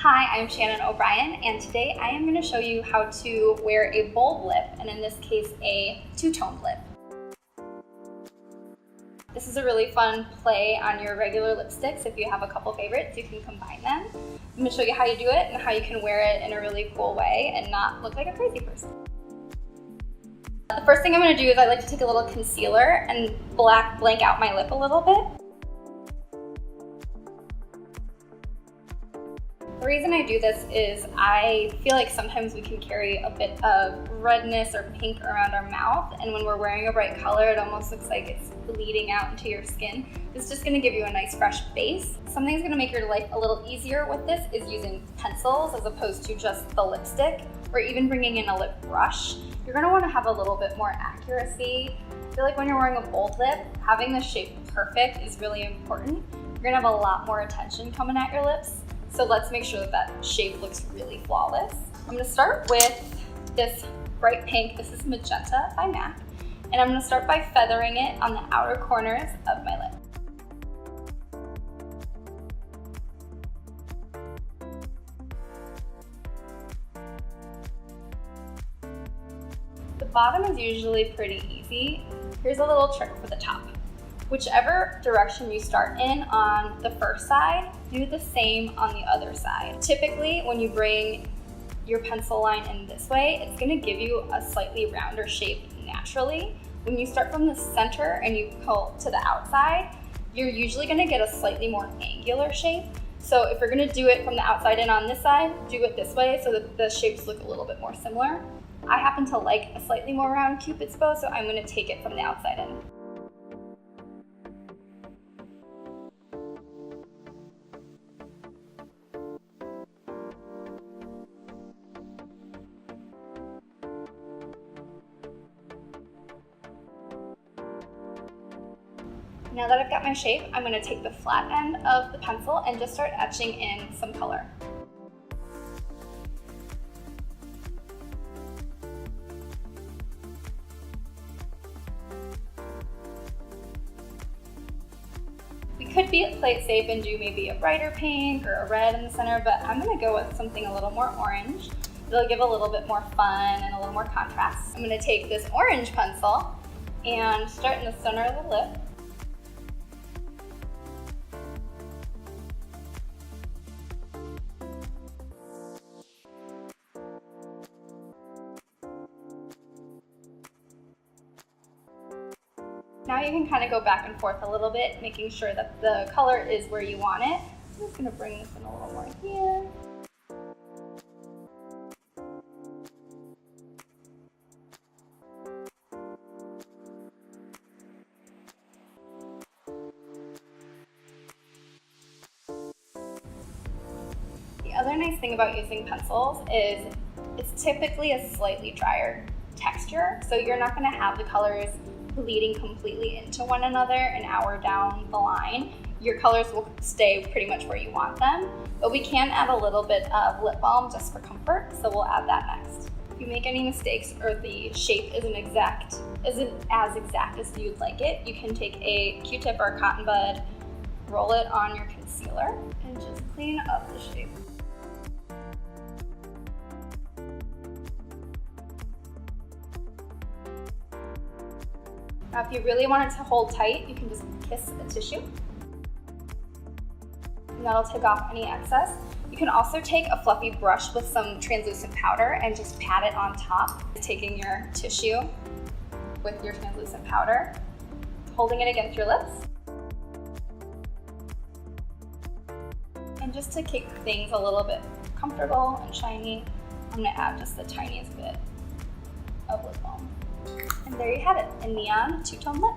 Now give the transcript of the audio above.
Hi, I'm Shannon O'Brien, and today I am going to show you how to wear a bold lip, and in this case, a two-toned lip. This is a really fun play on your regular lipsticks. If you have a couple favorites, you can combine them. I'm going to show you how you do it and how you can wear it in a really cool way and not look like a crazy person. The first thing I'm going to do is I like to take a little concealer and blank out my lip a little bit. The reason I do this is I feel like sometimes we can carry a bit of redness or pink around our mouth, and when we're wearing a bright color, it almost looks like it's bleeding out into your skin. It's just going to give you a nice fresh base. Something that's going to make your life a little easier with this is using pencils as opposed to just the lipstick, or even bringing in a lip brush. You're going to want to have a little bit more accuracy. I feel like when you're wearing a bold lip, having the shape perfect is really important. You're going to have a lot more attention coming at your lips. So let's make sure that that shape looks really flawless. I'm gonna start with this bright pink. This is Magenta by MAC. And I'm gonna start by feathering it on the outer corners of my lip. The bottom is usually pretty easy. Here's a little trick for the top. Whichever direction you start in on the first side, do the same on the other side. Typically, when you bring your pencil line in this way, it's gonna give you a slightly rounder shape naturally. When you start from the center and you pull to the outside, you're usually gonna get a slightly more angular shape. So if you're gonna do it from the outside in on this side, do it this way so that the shapes look a little bit more similar. I happen to like a slightly more round Cupid's bow, so I'm gonna take it from the outside in. Now that I've got my shape, I'm going to take the flat end of the pencil and just start etching in some color. We could play it safe and do maybe a brighter pink or a red in the center, but I'm going to go with something a little more orange. It'll give a little bit more fun and a little more contrast. I'm going to take this orange pencil and start in the center of the lip. Now you can kind of go back and forth a little bit, making sure that the color is where you want it. I'm just going to bring this in a little more here. The other nice thing about using pencils is it's typically a slightly drier texture, so you're not going to have the colors bleeding completely into one another an hour down the line. Your colors will stay pretty much where you want them, but we can add a little bit of lip balm just for comfort, so we'll add that next. If you make any mistakes or the shape isn't as exact as you'd like it, you can take a Q-tip or a cotton bud, roll it on your concealer, and just clean up the shape. Now, if you really want it to hold tight, you can just kiss a tissue, and that'll take off any excess. You can also take a fluffy brush with some translucent powder and just pat it on top, taking your tissue with your translucent powder, holding it against your lips. And just to keep things a little bit comfortable and shiny, I'm gonna add just the tiniest bit of lip balm. And there you have it, a neon two-tone lip.